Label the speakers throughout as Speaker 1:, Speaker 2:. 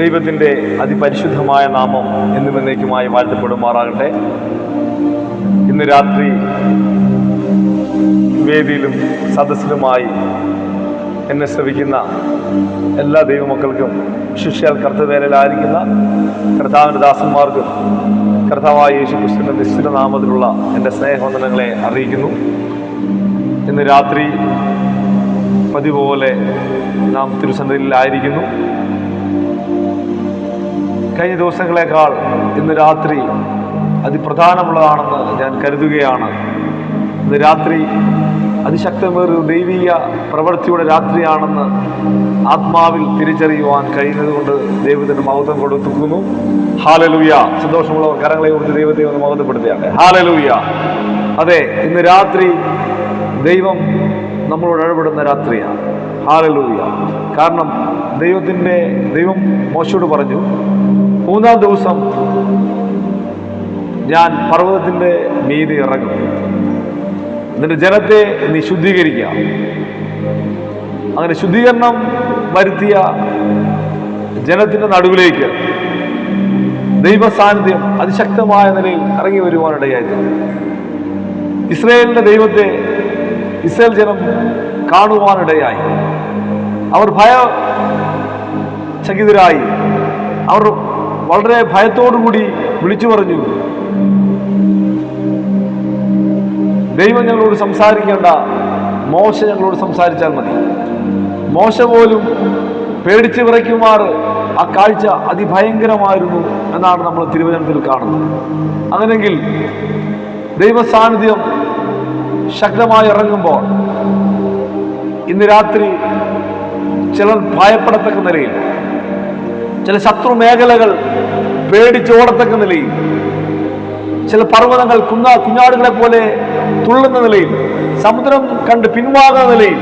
Speaker 1: ദൈവത്തിൻ്റെ അതിപരിശുദ്ധമായ നാമം എന്നും എന്നേക്കുമായി വാഴ്ത്തപ്പെടുമാറാകട്ടെ. ഇന്ന് രാത്രി വേദിയിലും സദസ്സിലുമായി എന്നെ ശ്രവിക്കുന്ന എല്ലാ ദൈവമക്കൾക്കും, ശിഷ്യാൽ കർത്തവേലയിലായിരിക്കുന്ന കർത്താവിൻ്റെ ദാസന്മാർക്കും കർത്താവായ യേശുക്രിസ്തുവിൻ്റെ നിശ്ചിത നാമത്തിലുള്ള എൻ്റെ സ്നേഹവന്ദനങ്ങളെ അറിയിക്കുന്നു. ഇന്ന് രാത്രി പതിവ് പോലെ നാം തിരുസന്നിധിയിലായിരിക്കുന്നു. കഴിഞ്ഞ ദിവസങ്ങളെക്കാൾ ഇന്ന് രാത്രി അതിപ്രധാനമുള്ളതാണെന്ന് ഞാൻ കരുതുകയാണ്. ഇന്ന് രാത്രി അതിശക്തമേറിയ ദൈവീയ പ്രവൃത്തിയുടെ രാത്രിയാണെന്ന് ആത്മാവിൽ തിരിച്ചറിയുവാൻ കഴിയുന്നതുകൊണ്ട് ദൈവത്തിന് മഹത്വം കൊടുക്കുന്നു. ഹല്ലേലൂയ. സന്തോഷമുള്ളവർ കരങ്ങളെ കൊണ്ട് ദൈവത്തെ ഒന്ന് മഹത്വപ്പെടുത്തുകയാണ്. ഹല്ലേലൂയ. അതെ, ഇന്ന് രാത്രി ദൈവം നമ്മളോട് ഇടപെടുന്ന രാത്രിയാണ്. ഹല്ലേലൂയ. കാരണം ദൈവം മോശയോട് പറഞ്ഞു, 3-ാം ദിവസം ഞാൻ പർവ്വതത്തിൻ്റെ മീതെ ഇറങ്ങും, എന്നിട്ട് ജനത്തെ നീ ശുദ്ധീകരിക്കുക. അങ്ങനെ ശുദ്ധീകരണം വരുത്തിയ ജനത്തിൻ്റെ നടുവിലേക്ക് ദൈവ സാന്നിധ്യം അതിശക്തമായ നിലയിൽ ഇറങ്ങി വരുവാനിടയായിരുന്നു. ഇസ്രായേലിൻ്റെ ദൈവത്തെ ഇസ്രായേൽ ജനം കാണുവാനിടയായി. അവർ ഭയചകിതരായി. അവർ വളരെ ഭയത്തോടുകൂടി വിളിച്ചു പറഞ്ഞു, ദൈവം ഞങ്ങളോട് സംസാരിക്കേണ്ട, മോശ ഞങ്ങളോട് സംസാരിച്ചാൽ മതി. മോശ പോലും പേടിച്ച് വിറയ്ക്കുമാർ ആ കാഴ്ച അതിഭയങ്കരമായിരുന്നു എന്നാണ് നമ്മൾ തിരുവചനത്തിൽ കാണുന്നത്. അങ്ങനെങ്കിൽ ദൈവ സാന്നിധ്യം ശക്തമായി ഇറങ്ങുമ്പോൾ ഇന്ന് രാത്രി ചിലർ ഭയപ്പെടത്തക്ക നിലയിൽ, ചില ശത്രു മേഖലകൾ പേടിച്ചോടത്തക്ക നിലയിൽ, ചില പർവ്വതങ്ങൾ കുഞ്ഞാടുകളെ പോലെ തുള്ളുന്ന നിലയിൽ, സമുദ്രം കണ്ട് പിൻവാങ്ങുന്ന നിലയിൽ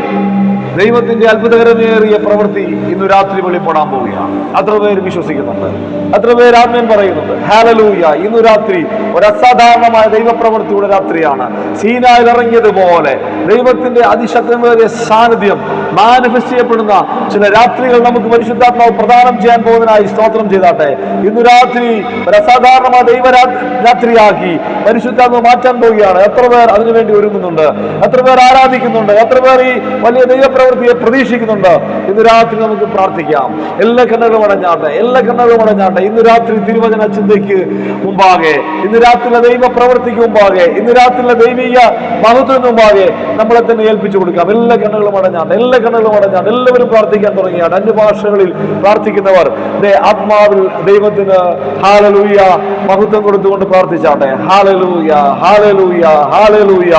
Speaker 1: ദൈവത്തിന്റെ അത്ഭുതകരമേറിയ പ്രവൃത്തി ഇന്ന് രാത്രി വെളിപ്പെടാൻ പോവുകയാണ്. അത്ര പേര് വിശ്വസിക്കുന്നുണ്ട്, അത്ര പേര് ആമേൻ പറയുന്നുണ്ട്. ഹല്ലേലൂയ. ഇന്ന് രാത്രി ഒരു അസാധാരണമായ ദൈവപ്രവൃത്തിയുടെ രാത്രിയാണ്. സീനായിൽ ഇറങ്ങിയതുപോലെ ദൈവത്തിന്റെ അതിശക്തമേറിയ സാന്നിധ്യം മാനിഫെസ്റ്റ് ചെയ്യപ്പെടുന്ന ചില രാത്രികൾ നമുക്ക് പരിശുദ്ധാത്മാവ് പ്രദാനം ചെയ്യാൻ പോകുന്നതിനായി സ്തോത്രം ചെയ്താട്ടെ. ഇന്ന് രാത്രി ഒരു അസാധാരണമായ രാത്രിയാക്കി പരിശുദ്ധാത്മാവ് മാറ്റാൻ പോവുകയാണ്. എത്ര പേർ അതിനുവേണ്ടി ഒരുങ്ങുന്നുണ്ട്? എത്ര പേർ ആരാധിക്കുന്നുണ്ട്? എത്ര പേർ ഈ വലിയ ദൈവപ്രവൃത്തിയെ പ്രതീക്ഷിക്കുന്നുണ്ട്? ഇന്ന് രാത്രി നമുക്ക് പ്രാർത്ഥിക്കാം. എല്ലാ കണ്ണുകളും അടഞ്ഞാട്ടെ, എല്ലാ കണ്ണുകളും അടഞ്ഞാട്ടെ. ഇന്ന് രാത്രി തിരുവചന ചിന്തയ്ക്ക് മുമ്പാകെ, ഇന്ന് രാത്രിയിലെ ദൈവ പ്രവൃത്തിക്ക് മുമ്പാകെ, ഇന്ന് രാത്രിയിലെ ദൈവീയ മഹത്വത്തിന് മുമ്പാകെ നമ്മളെ തന്നെ ഏൽപ്പിച്ചു കൊടുക്കാം. എല്ലാ കണ്ണുകളും അടഞ്ഞാട്ടെ, എല്ലാ കണ്ണുകളും അടഞ്ഞാട്ടെ. എല്ലാവരും പ്രാർത്ഥിക്കാൻ തുടങ്ങിയാണ്. അന്യഭാഷകളിൽ പ്രാർത്ഥിക്കുന്നവർ ആത്മാവിൽ ദൈവത്തിന് ഹല്ലേലൂയ മഹത്വം കൊടുത്തുകൊണ്ട് പ്രാർത്ഥിച്ചാട്ടെ. ഹല്ലേലൂയ, hallelujah, hallelujah.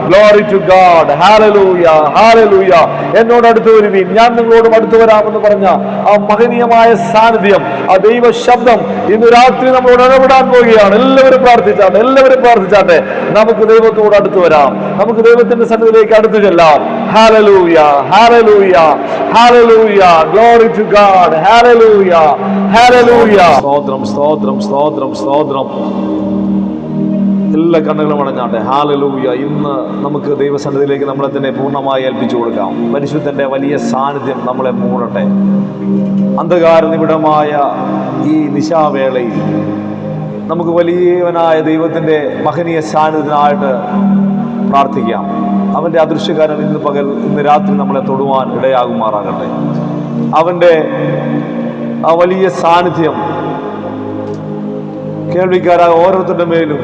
Speaker 1: Glory to God. Hallelujah, ഹല്ലേലൂയ. എന്നോട് അടുത്ത് വരുവീൻ, ഞാൻ നിങ്ങളോടും അടുത്ത് വരാമെന്ന് പറഞ്ഞ ആ മഹനീയമായ സാന്നിധ്യം, ആ ദൈവ ശബ്ദം ഇന്ന് രാത്രി നമ്മളോട് ഇടപെടാൻ പോവുകയാണ്. എല്ലാവരും പ്രാർത്ഥിച്ചാട്ടെ, എല്ലാവരും പ്രാർത്ഥിച്ചാട്ടെ. നമുക്ക് ദൈവത്തോട് അടുത്ത് വരാം, നമുക്ക് ദൈവത്തിന്റെ സന്നിധിയിലേക്ക് അടുത്ത് ചെല്ലാം. Hallelujah, hallelujah, hallelujah. Glory to God. Hallelujah, hallelujah. സ്തോത്രം, സ്തോത്രം, സ്തോത്രം, സ്തോത്രം. എല്ലാ കണ്ണുകളും അടഞ്ഞാട്ടെ. ഹല്ലേലൂയ. ഇന്ന് നമുക്ക് ദൈവസന്നിധിയിലേക്ക് നമ്മളെ തന്നെ പൂർണ്ണമായി ഏൽപ്പിച്ചു കൊടുക്കാം. പരിശുദ്ധന്റെ വലിയ സാന്നിധ്യം നമ്മളെ മൂടട്ടെ. അന്ധകാര നിബിഡമായ ഈ നിശാവേളയിൽ നമുക്ക് വലിയവനായ ദൈവത്തിന്റെ മഹനീയ സാന്നിധ്യത്തിനായിട്ട് പ്രാർത്ഥിക്കാം. അവന്റെ അദൃശ്യകാരൻ ഇന്ന് രാത്രി നമ്മളെ തൊടുവാൻ ഇടയാകുമാറാകട്ടെ. അവന്റെ ആ വലിയ സാന്നിധ്യം കേൾവിക്കാരായ ഓരോരുത്തരുടെ മേലും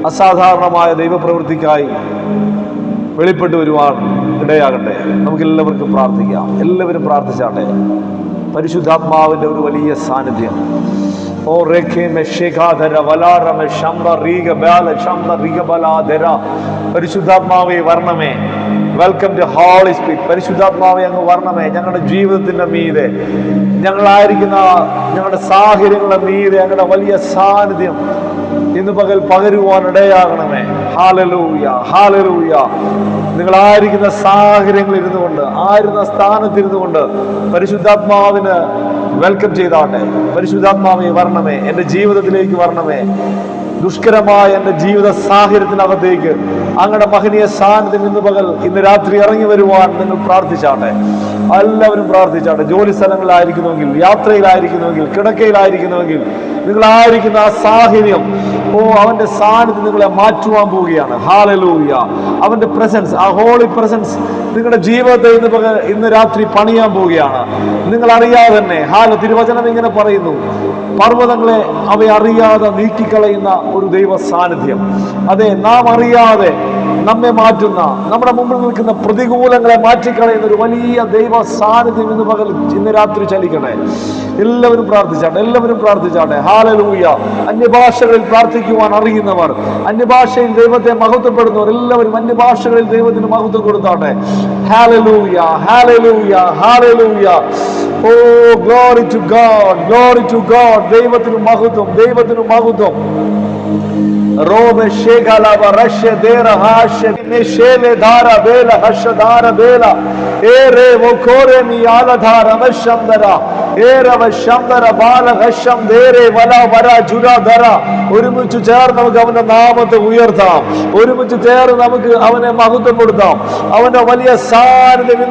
Speaker 1: അസാധാരണമായ ദൈവപ്രവൃത്തിക്കായി വെളിപ്പെട്ടു വരുവാൻ ഇടയാകട്ടെ. നമുക്ക് എല്ലാവർക്കും പ്രാർത്ഥിക്കാം. എല്ലാവരും പ്രാർത്ഥിച്ചാട്ടെ. പരിശുദ്ധാത്മാവിന്റെ ഒരു വലിയ സാന്നിധ്യം. ഓ രേഖേ മെഷേഖാധര വലാറമ ശംബ റീഗ ബാല ശംബ റിഗ ബലാധര. പരിശുദ്ധാത്മാവേ വരണമേ. Welcome to Holy Spirit. പരിശുദ്ധാത്മാവേ അങ്ങ് വരണമേ. ഞങ്ങളുടെ ജീവിതത്തിന്റെ മീതെ, ഞങ്ങളായിരിക്കുന്ന ഞങ്ങളുടെ സാഹചര്യങ്ങളുടെ മീതെ ഞങ്ങളുടെ വലിയ സാന്നിധ്യം ഇന്ന് പകൽ പകരുവാൻ ഇടയാകണമേ. Hallelujah, hallelujah. നിങ്ങളായിരിക്കുന്ന സാഹചര്യങ്ങളിൽ ഇരുന്നു കൊണ്ട്, ആയിരുന്ന സ്ഥാനത്തിരുന്നു കൊണ്ട് പരിശുദ്ധാത്മാവിന് വെൽക്കം ചെയ്താട്ടെ. പരിശുദ്ധാത്മാവേ വരണമേ, എൻ്റെ ജീവിതത്തിലേക്ക് വരണമേ. ദുഷ്കരമായ എൻ്റെ ജീവിത സാഹചര്യത്തിനകത്തേക്ക് അങ്ങയുടെ മഹനീയ സാന്നിധ്യം ഇന്ന് രാത്രി ഇറങ്ങി വരുവാൻ നിങ്ങൾ പ്രാർത്ഥിച്ചാട്ടെ. എല്ലാവരും പ്രാർത്ഥിച്ചാട്ടെ. ജോലി സ്ഥലങ്ങളിലായിരിക്കുന്നുവെങ്കിൽ, യാത്രയിലായിരിക്കുന്നുവെങ്കിൽ, കിടക്കയിലായിരിക്കുന്നുവെങ്കിൽ, നിങ്ങളായിരിക്കുന്ന ആ സാഹചര്യം അവന്റെ സാന്നിധ്യം നിങ്ങളെ മാറ്റുവാൻ പോവുകയാണ്. ഹല്ലേലൂയ. അവന്റെ പ്രസൻസ്, ആ ഹോളി പ്രസൻസ് നിങ്ങളുടെ ജീവിതത്തെ ഇന്ന് രാത്രി പണിയാൻ പോവുകയാണ്. നിങ്ങൾ അറിയാതെ തന്നെ. തിരുവചനം ഇങ്ങനെ പറയുന്നു, പർവ്വതങ്ങളെ അവയറിയാതെ നീക്കിക്കളയുന്ന ഒരു ദൈവ സാന്നിധ്യം. അതെ, നാം അറിയാതെ നമ്മെ മാറ്റുന്ന, നമ്മുടെ മുമ്പിൽ നിൽക്കുന്ന പ്രതികൂലങ്ങളെ മാറ്റിക്കളയുന്ന ഒരു വലിയ ദൈവ സാന്നിധ്യം ഇന്ന് രാത്രി ചലിക്കട്ടെ. എല്ലാവരും പ്രാർത്ഥിച്ചാട്ടെ. എല്ലാവരും പ്രാർത്ഥിച്ചാട്ടെ. ഹല്ലേലൂയ. അന്യഭാഷകളിൽ പ്രാർത്ഥിക്കുവാൻ അറിയുന്നവർ, അന്യഭാഷയിൽ ദൈവത്തെ മഹത്വപ്പെടുന്നവർ എല്ലാവരും അന്യഭാഷകളിൽ ദൈവത്തിന് മഹത്വം കൊടുത്താട്ടെ. ഹല്ലേലൂയ, ഹല്ലേലൂയ, ഹല്ലേലൂയ. Oh, glory to God, glory to God. ദൈവത്തിന് മഹത്വം, ദൈവത്തിന് മഹത്വം. Robe shegalava rashe dera hashe neshele dhara bela hashadara bela ere vokore mi ala dhara vashamdara era vashamdara bala hasham dere vala vara jura dhara. ഒരുമിച്ച് ചേർന്ന് നമുക്ക് അവന്റെ നാമത്തെ ഉയർത്താം. ഒരുമിച്ച് ചേർന്ന് നമുക്ക് അവനെ മഹത്വപ്പെടുത്താം. അവന്റെ വലിയ സാന്നിധ്യം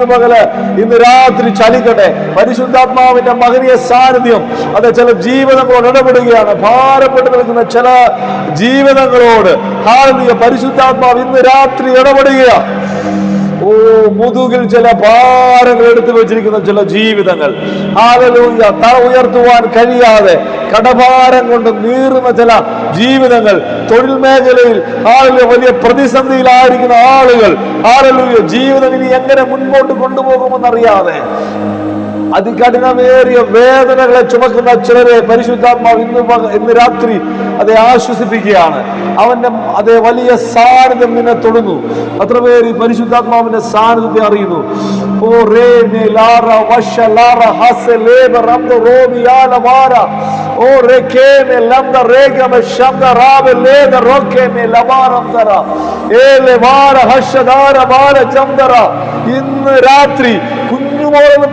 Speaker 1: ഇന്ന് രാത്രി ചലിക്കട്ടെ. പരിശുദ്ധാത്മാവിന്റെ മഹനീയ സാന്നിധ്യം അത് ചില ജീവിതങ്ങളോട് ഇടപെടുകയാണ്. ഭാരപ്പെട്ട് നിൽക്കുന്ന ചില ജീവിതങ്ങളോട് പരിശുദ്ധാത്മാവ് ഇന്ന് രാത്രി ഇടപെടുകയാണ്. മുതുകിൽ ചില ഭാരങ്ങൾ എടുത്തു വെച്ചിരിക്കുന്ന ചില ജീവിതങ്ങൾ, ഹല്ലേലൂയ, തല ഉയർത്തുവാൻ കഴിയാതെ കടഭാരം കൊണ്ട് നീറുന്ന ചില ജീവിതങ്ങൾ, തൊഴിൽ മേഖലയിൽ വലിയ പ്രതിസന്ധിയിലായിരിക്കുന്ന ആളുകൾ, ഹല്ലേലൂയ, ജീവിതം ഇനി എങ്ങനെ മുൻപോട്ട് കൊണ്ടുപോകുമെന്നറിയാതെ അതികഠിനമേറിയ വേദനകളെ ചുമക്കുന്ന ചിലരെ പരിശുദ്ധാത്മാവ് ഇന്ന് രാത്രി അതെ ആശ്വസിപ്പിക്കുകയാണ്. അവന്റെ അതേ വലിയ സാന്നിധ്യം നിന്നെ തൊടുന്നു. അത്ര പേര് ഈ പരിശുദ്ധാത്മാവിന്റെ സാന്നിധ്യത്തെ അറിയുന്നു. ഓ ray may Lara വശ Lara ഹസ ലേബ റംദ Robbie Yala വാര ഓ റേകേ മേ ലംദ റേഗ മേ ശബ്ദ റാബ ലേദ റോകേ മേ ലവാരം ദര ഏലെ വാര ഹശദാര വാര ചംദര. ഇന്ന് രാത്രി കുഞ്ഞുമോളെന്ന്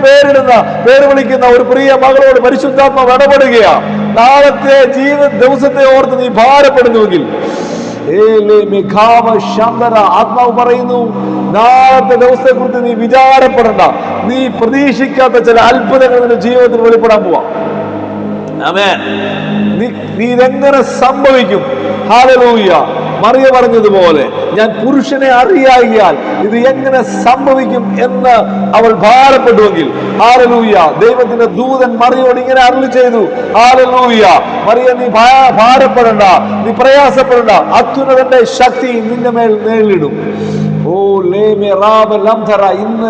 Speaker 1: പേര് വിളിക്കുന്ന ഒരു പ്രിയ മകളോട് പരിശുദ്ധാത്മാവ് ഇടപെടുകയാണ്. നാളത്തെ ദിവസത്തെ ഓർത്ത് നീ ഭാരപ്പെടുന്നുവെങ്കിൽ ആത്മാവ് പറയുന്നു, നാളത്തെ ദിവസത്തെ കുറിച്ച് നീ വിചാരപ്പെടണ്ട. നീ പ്രതീക്ഷിക്കാത്ത ചില അത്ഭുതങ്ങൾ നിന്റെ ജീവിതത്തിൽ വെളിപ്പെടാൻ പോവാം. ആമേൻ. നീ ഇതെങ്ങനെ സംഭവിക്കും? ഹല്ലേലൂയ. മറിയ പറഞ്ഞതുപോലെ, ഞാൻ പുരുഷനെ അറിയാകിയാൽ ഇത് എങ്ങനെ സംഭവിക്കും എന്ന് അവൾ ഭാരപ്പെടുമെങ്കിൽ, ഹല്ലേലൂയ, ദൈവത്തിന്റെ ദൂതൻ മറിയോട് ഇങ്ങനെ അരുളി ചെയ്തു, ഹല്ലേലൂയ, മറിയ നീ ഭാരപ്പെടണ്ട, നീ പ്രയാസപ്പെടണ്ട, അത്യുന്നതന്റെ ശക്തി നിന്റെ മേൽ നേരിടും. ഓ ലേമേ റാബ ലംധറ. ഇന്ന്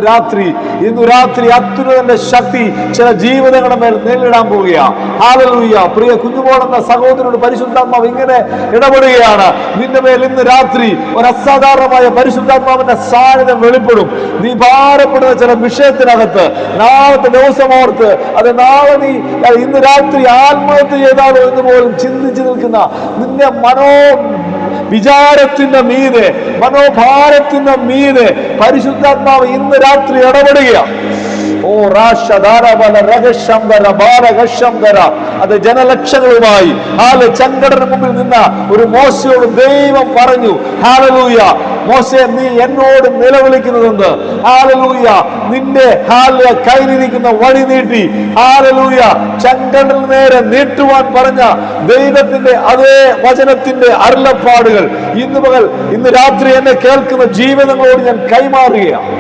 Speaker 1: രാത്രി അത്യുന്നതന്റെ ശക്തി ചില ജീവിതങ്ങളുടെ മേൽ നേരിടാൻ പോവുകയാണ്. ഹല്ലേലൂയ. പ്രിയ കുഞ്ഞുമോളെന്ന സഹോദരനോട് പരിശുദ്ധാത്മാവ് ഇങ്ങനെ ഇടപെടുകയാണ്. നിന്റെ മേൽ ഇന്ന് രാത്രി ഒരു അസാധാരണമായ പരിശുദ്ധാത്മാവിന്റെ സാന്നിധ്യം വെളിപ്പെടും. നീ ഭാരപ്പെടുന്ന ചില വിഷയത്തിനകത്ത് നാളത്തെ ദിവസം ഓർത്ത്, അത് നാളെ നീ ഇന്ന് രാത്രി ആത്മഹത്യ ചെയ്താലോ എന്ന് പോലും ചിന്തിച്ചു നിൽക്കുന്ന നിന്റെ വിചാരത്തിന്റെ മീതെ, മനോഭാരത്തിന്റെ മീതെ പരിശുദ്ധാത്മാവ് ഇന്ന് രാത്രി ഇടപെടുകയാണ്. ഓ അത് ജനലക്ഷങ്ങളുമായി ചെങ്കടലിന് മുമ്പിൽ നിന്ന ഒരു മോശയോട് ദൈവം പറഞ്ഞു, ഹല്ലേലൂയ, മോശെ നീ എന്നോട് നിലവിളിക്കുന്നതെന്ന്, ഹല്ലേലൂയ, നിന്റെ കയ്യിലിരിക്കുന്ന വടി നീട്ടി, ഹല്ലേലൂയ, ചെങ്കടലിന് നേരെ നീട്ടുവാൻ പറഞ്ഞ ദൈവത്തിന്റെ അതേ വചനത്തിന്റെ അരുളപ്പാടുകൾ ഇന്ന് രാത്രി എന്നെ കേൾക്കുന്ന ജീവിതങ്ങളോട് ഞാൻ കൈമാറുകയാണ്.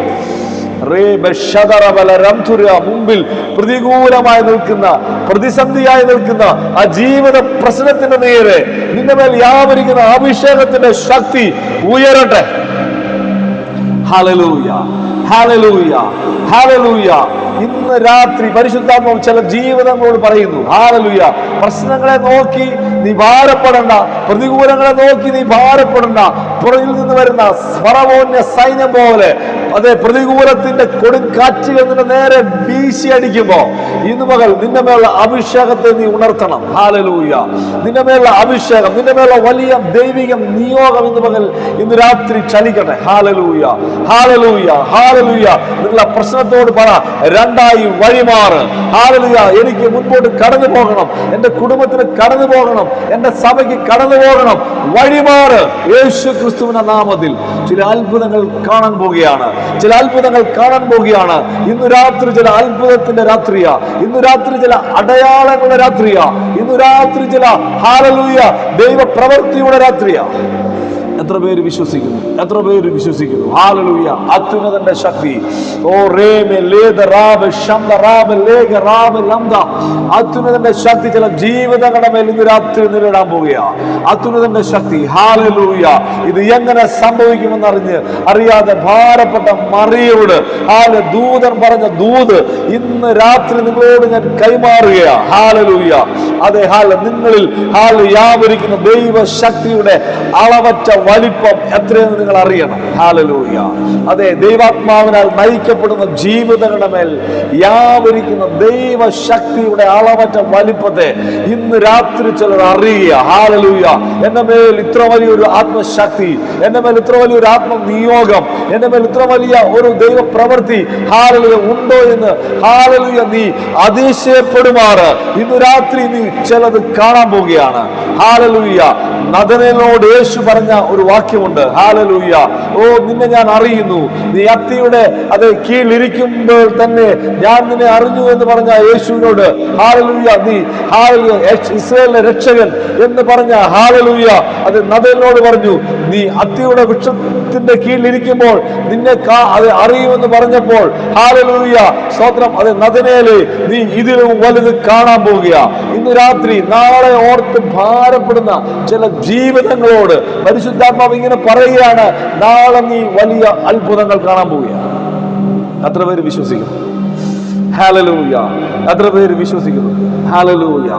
Speaker 1: മുമ്പിൽ പ്രതികൂലമായി നിൽക്കുന്ന, പ്രതിസന്ധിയായി നിൽക്കുന്ന ആ ജീവിത പ്രശ്നത്തിന്റെ നേരെ നിന്റെ മേൽ വ്യാപരിക്കുന്ന അഭിഷേകത്തിന്റെ ശക്തി ഉയരട്ടെ. ഹല്ലേലൂയ, ഹല്ലേലൂയ, ഹല്ലേലൂയ. ഇന്ന് രാത്രി പരിശുദ്ധാത്മാവ് ചില ജീവിതങ്ങളോട് പറയുന്നു, ഹല്ലേലൂയ, പ്രശ്നങ്ങളെ നോക്കി നീ ഭാരപ്പെടണ്ട, പ്രതികൂലങ്ങളെ നോക്കി നീ ഭാരപ്പെടണ്ട. പുറകിൽ നിന്ന് വരുന്ന ഫറവോന്റെ സൈന്യം പോലെ അതെ പ്രതികൂലത്തിന്റെ കൊടുങ്കാറ്റുകൾ നിന്റെ നേരെ വീശി അടിക്കുമ്പോ ഇന്ന് പകൽ നിന്റെ മേലുള്ള അഭിഷേകത്തെ നീ ഉണർത്തണം. ഹല്ലേലൂയ. നിന്റെ മേലുള്ള അഭിഷേകം, നിന്റെ മേലുള്ള വലിയ ദൈവിക നിയോഗം ഇന്ന് രാത്രി ചലിക്കട്ടെ. Hallelujah, hallelujah, hallelujah. നിങ്ങളെ പ്രശ്നത്തോട് പറ, രണ്ടായി വഴിമാറ്. ഹല്ലേലൂയ. എനിക്ക് മുൻപോട്ട് കടന്നു പോകണം, എന്റെ കുടുംബത്തിന് കടന്നു പോകണം, എന്റെ സഭയ്ക്ക് കടന്നു പോകണം. വഴിമാറ് യേശു ക്രിസ്തുവിന്റെ നാമത്തിൽ. ചില അത്ഭുതങ്ങൾ കാണാൻ പോവുകയാണ്, ചില അത്ഭുതങ്ങൾ കാണാൻ പോവുകയാണ്. ഇന്ന് രാത്രി ചില അത്ഭുതത്തിന്റെ രാത്രിയാ, ഇന്ന് രാത്രി ചില അടയാളങ്ങളുടെ രാത്രിയാ, ഇന്ന് രാത്രി ചില ഹല്ലേലൂയ ദൈവ പ്രവൃത്തിയുടെ രാത്രിയാ. എത്ര പേര് വിശ്വസിക്കുന്നു? എത്ര പേര് വിശ്വസിക്കുന്നു? ഹല്ലേലൂയ. അത്യുന്നതന്റെ ശക്തി, ഓ റേമെ ലേദ റാബ ശംദ റാബ ലേഗ റാബ ലംദ, അത്യുന്നതന്റെ ശക്തി ചില ജീവിതങ്ങളുടെ മേൽ ഇന്ന് രാത്രി നിലയിടാൻ പോവുകയാണ്. അത്യുന്നതന്റെ ശക്തി. ഹല്ലേലൂയ. ഇത് എങ്ങനെ സംഭവിക്കുമെന്ന് അറിയാതെ ഭാരപ്പെട്ട മറിയോട് ദൂതൻ പറഞ്ഞ ദൂത് ഇന്ന് രാത്രി നിങ്ങളോട് ഞാൻ കൈമാറുകയാണ്. ഹല്ലേലൂയ. അതെ, നിങ്ങളിൽ വ്യാപരിക്കുന്ന ദൈവശക്തിയുടെ അളവറ്റ വലിപ്പം എത്രയെന്ന് നിങ്ങൾ അറിയണം. ഹല്ലേലൂയ. അതെ, ദൈവാത്മാവിനാൽ നയിക്കപ്പെടുന്ന ജീവിതങ്ങളുടെ മേൽ വ്യാപരിക്കുന്ന ദൈവശക്തിയുടെ അളവറ്റ വലിപ്പത്തെ ഇന്ന് രാത്രി ചിലർ അറിയുക. ഹല്ലേലൂയ. എന്റെ മേൽ ഇത്ര വലിയൊരു ആത്മശക്തി, എന്റെ മേൽ ഇത്ര വലിയൊരു ആത്മനിയോഗം, എന്റെ മേൽ ഇത്ര വലിയ ഒരു ദൈവ പ്രവൃത്തി ഹല്ലേലൂയ ഉണ്ടോ എന്ന് ഹല്ലേലൂയ നീ അതിശയപ്പെടുമാറ് ഇന്ന് രാത്രി നീ ചിലത് കാണാൻ പോവുകയാണ്. ഹല്ലേലൂയ. നദനേലിനോട് യേശു പറഞ്ഞ ഒരു വാക്യമുണ്ട്. ഹല്ലേലൂയ. ഓ, നിന്നെ ഞാൻ അറിയുന്നു, നീ അത്തിയുടെ കീഴിലിരിക്കുമ്പോൾ തന്നെ ഞാൻ നിന്നെ അറിഞ്ഞു എന്ന് പറഞ്ഞ യേശുവിനോട് ഹല്ലേലൂയ നീ ഇസ്രായേലിന്റെ രക്ഷകൻ എന്ന് പറഞ്ഞ ഹല്ലേലൂയ അത് നദനേലിനോട് പറഞ്ഞു, നീ അത്തിയുടെ വൃക്ഷത്തിന്റെ കീഴിലിരിക്കുമ്പോൾ നിന്നെ അത് അറിയുമെന്ന് പറഞ്ഞപ്പോൾ ഹല്ലേലൂയ സ്തോത്രം. അത് നദനേലേ, നീ ഇതിലും വലുത് കാണാൻ പോവുക. ഇന്ന് രാത്രി നാളെ ഓർത്ത് ഭാരപ്പെടുന്ന ചില ജീവിതങ്ങളോട് പരിശുദ്ധാത്മാവ് ഇങ്ങനെ പറയുകയാണ്, നാളെ നീ വലിയ അത്ഭുതങ്ങൾ കാണാൻ പോവുകയാണ്. എത്ര പേര് വിശ്വസിക്കുന്നു? ഹല്ലേലൂയ. എത്ര പേര് വിശ്വസിക്കുന്നു? ഹല്ലേലൂയ.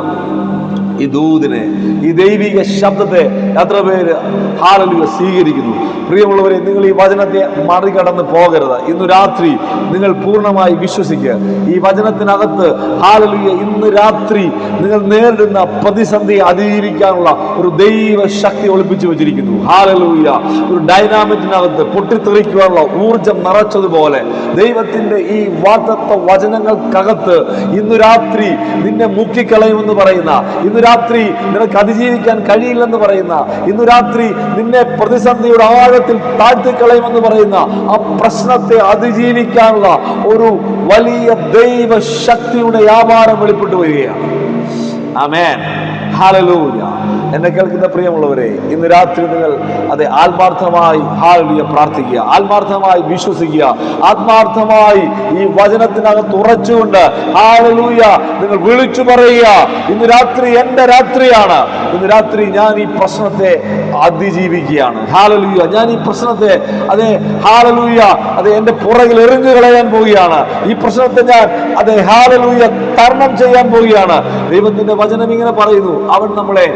Speaker 1: ഈ ദൂതിനെ, ഈ ദൈവിക ശബ്ദത്തെ എത്ര പേര് ഹല്ലേലൂയ സ്വീകരിക്കുന്നു? പ്രിയമുള്ളവരെ, നിങ്ങൾ ഈ വചനത്തെ മറികടന്ന് പോകരുത്. ഇന്ന് രാത്രി നിങ്ങൾ പൂർണ്ണമായി വിശ്വസിക്കുക. ഈ വചനത്തിനകത്ത് ഹല്ലേലൂയ ഇന്ന് രാത്രി നിങ്ങൾ നേരിടുന്ന പ്രതിസന്ധിയെ അതിജീവിക്കാനുള്ള ഒരു ദൈവ ശക്തി ഒളിപ്പിച്ചു വെച്ചിരിക്കുന്നു. ഹല്ലേലൂയ. ഒരു ഡൈനാമിറ്റിനകത്ത് പൊട്ടിത്തെറിക്കുവാനുള്ള ഊർജം നിറച്ചതുപോലെ ദൈവത്തിന്റെ ഈ വാഗ്ദത്ത വചനങ്ങൾക്കകത്ത് ഇന്ന് രാത്രി നിന്നെ മുക്കിക്കളയുമെന്ന് പറയുന്ന, ഇന്ന് രാത്രി നിനക്ക് അതിജീവിക്കാൻ കഴിയില്ലെന്ന് പറയുന്ന, ഇന്ന് രാത്രി നിന്നെ പ്രതിസന്ധിയുടെ ആഴത്തിൽ താഴ്ത്തിക്കളയുമെന്ന് പറയുന്ന ആ പ്രശ്നത്തെ അതിജീവിക്കാനുള്ള ഒരു വലിയ ദൈവ ശക്തിയുടെ വ്യാപാരം വെളിപ്പെട്ടു വരികയാണ്. ആമേൻ. ഹല്ലേലൂയ. എന്നെ കേൾക്കുന്ന പ്രിയമുള്ളവരെ, ഇന്ന് രാത്രി നിങ്ങൾ അത് ആത്മാർത്ഥമായി ഹല്ലേലൂയ പ്രാർത്ഥിക്കുക, ആത്മാർത്ഥമായി വിശ്വസിക്കുക, ആത്മാർത്ഥമായി ഈ വചനത്തിനകത്ത് ഉറച്ചുകൊണ്ട് ഹല്ലേലൂയ നിങ്ങൾ വിളിച്ചു പറയുക, ഇന്ന് രാത്രി എന്റെ രാത്രിയാണ്, ഇന്ന് രാത്രി ഞാൻ ഈ പ്രശ്നത്തെ അതിജീവിക്കുകയാണ്. ഹല്ലേലൂയ. ഞാൻ ഈ പ്രശ്നത്തെ ഹല്ലേലൂയ എന്റെ പുറകിൽ എറിഞ്ഞു കളയാൻ പോവുകയാണ്. ഈ പ്രശ്നത്തെ ഞാൻ ഹല്ലേലൂയ തരണം ചെയ്യാൻ പോവുകയാണ്. ദൈവത്തിന്റെ വചനം ഇങ്ങനെ പറയുന്നു, അവൻ നമ്മളെ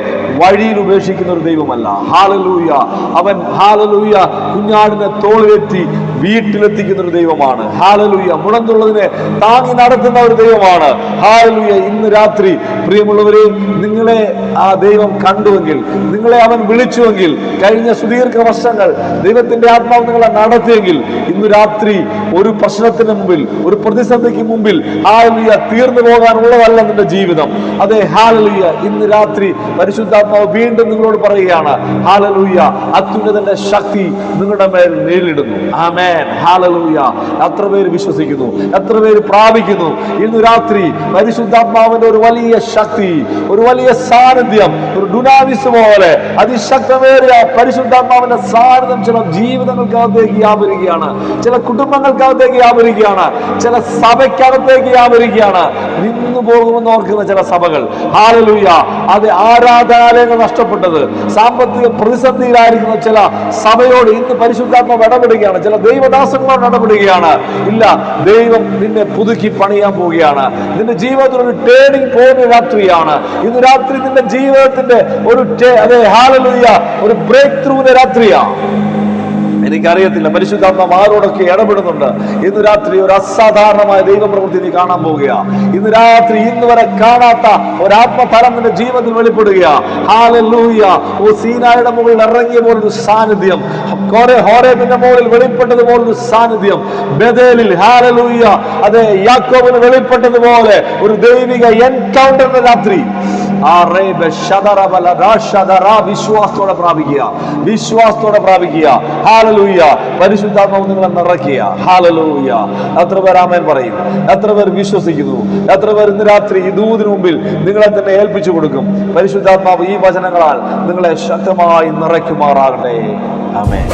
Speaker 1: വഴിയിൽ ഉപേക്ഷിക്കുന്ന ഒരു ദൈവമല്ല. ഹല്ലേലൂയ. അവൻ ഹല്ലേലൂയ കുഞ്ഞാടിനെ തോളിലെത്തി വീട്ടിലെത്തിക്കുന്ന ഒരു ദൈവമാണ്. ഹല്ലേലൂയ. മുടന്തുള്ളതിനെ താങ്ങി നടത്തുന്ന ഒരു ദൈവമാണ്. ഹല്ലേലൂയ. ഇന്ന് രാത്രി പ്രിയമുള്ളവരെ, നിങ്ങളെ ആ ദൈവം കണ്ടുവെങ്കിൽ, നിങ്ങളെ അവൻ വിളിച്ചുവെങ്കിൽ, കഴിഞ്ഞ സുദീർഘ വർഷങ്ങൾ ദൈവത്തിന്റെ ആത്മാവ് നിങ്ങളെ നടത്തിയെങ്കിൽ, ഇന്ന് രാത്രി ഒരു പ്രശ്നത്തിന് മുമ്പിൽ, ഒരു പ്രതിസന്ധിക്ക് മുമ്പിൽ ഹല്ലേലൂയ തീർന്നു പോകാനുള്ളതല്ല നിന്റെ ജീവിതം. അതെ, ഹല്ലേലൂയ. ഇന്ന് രാത്രി പരിശുദ്ധാത്മാവ് വീണ്ടും നിങ്ങളോട് പറയുകയാണ്, ഹല്ലേലൂയ അത്യുന്നതന്റെ ശക്തി നിങ്ങളുടെ മേൽ നേരിടുന്നു. ആമേൻ. ഹല്ലേലൂയ. എത്ര പേര് വിശ്വസിക്കുന്നു? എത്ര പേര് പ്രാപിക്കുന്നു? ഇന്ന് രാത്രി പരിശുദ്ധാത്മാവിന്റെ ഒരു വലിയ ശക്തി, ഒരു വലിയ സാന്നിധ്യം, ഒരു ഡുനാമിസ് പോലെ അതിശക്തമേറിയ പരിശുദ്ധാത്മാവിന്റെ സാന്നിധ്യം ചില ജീവിതങ്ങൾക്കകത്തേക്ക് വ്യാപരിക്കുകയാണ്, ചില കുടുംബങ്ങൾക്കകത്തേക്ക് വ്യാപരിക്കുകയാണ്, ചില സഭയ്ക്കകത്തേക്ക് വ്യാപരിക്കുകയാണ്. നിന്നു പോകുമെന്ന് ഓർക്കുന്ന ചില സഭകൾ ഹല്ലേലൂയ അത് ആരാധനാലയങ്ങൾ നഷ്ടപ്പെട്ടത്, സാമ്പത്തിക പ്രതിസന്ധിയിലായിരിക്കുന്ന ചില സഭയോട് ഇന്ന് പരിശുദ്ധാത്മാവ് ഇടപെടുകയാണ്, ചില ദൈവദാസന്മാരോട് ഇടപെടുകയാണ്. ഇല്ല, ദൈവം നിന്നെ പുതുക്കി പണിയാൻ പോവുകയാണ്. നിന്റെ ജീവിതത്തിൽ ഒരു ടേണിംഗ് പോയിന്റ് രാത്രിയാണ് ഇന്ന് രാത്രി. നിന്റെ ജീവിതത്തിന്റെ ഒരു ഹല്ലേലൂയ ഒരു ബ്രേക്ക് ത്രൂവിന്റെ രാത്രിയാണ്. എനിക്കറിയത്തില്ല പരിശുദ്ധാത്മാവ് ആരോടൊക്കെ ഇടപെടുന്നുണ്ട്. ഇന്ന് രാത്രി ഒരു അസാധാരണമായ ദൈവപ്രവൃത്തി നീ കാണാൻ പോവുക. ഇന്ന് രാത്രി ഇന്ന് വരെ കാണാത്ത ഒരാത്മഫലം നിന്റെ ജീവിതത്തിൽ വെളിപ്പെടുക. ഹല്ലേലൂയ. ഓ സീനായുടെ മുകളിൽ ഇറങ്ങിയ പോലൊരു സാന്നിധ്യം, ഹോരേബിന്റെ മുകളിൽ വെളിപ്പെട്ടതുപോലൊരു സാന്നിധ്യം, ബേഥേലിൽ ഹല്ലേലൂയ അതെ യാക്കോബിന് വെളിപ്പെട്ടതുപോലെ ഒരു ദൈവിക എൻകൗണ്ടറിന്റെ രാത്രി വിശ്വാസത്തോടെ പ്രാപിക്കുക, വിശ്വാസത്തോടെ പ്രാപിക്കുക. ഹല്ലേലൂയ. പരിശുദ്ധാത്മാവ് നിങ്ങളെ നിറയ്ക്കുക. ഹല്ലേലൂയ. എത്ര പേർ ആമേൻ പറയും? എത്ര പേർ വിശ്വസിക്കുന്നു? എത്ര പേർ ഇന്ന് രാത്രി ഈ ദൂതിന് മുമ്പിൽ നിങ്ങളെ തന്നെ ഏൽപ്പിച്ചു കൊടുക്കും? പരിശുദ്ധാത്മാവ് ഈ വചനങ്ങളാൽ നിങ്ങളെ ശക്തമായി നിറയ്ക്കുമാറാകട്ടെ. ആമേൻ.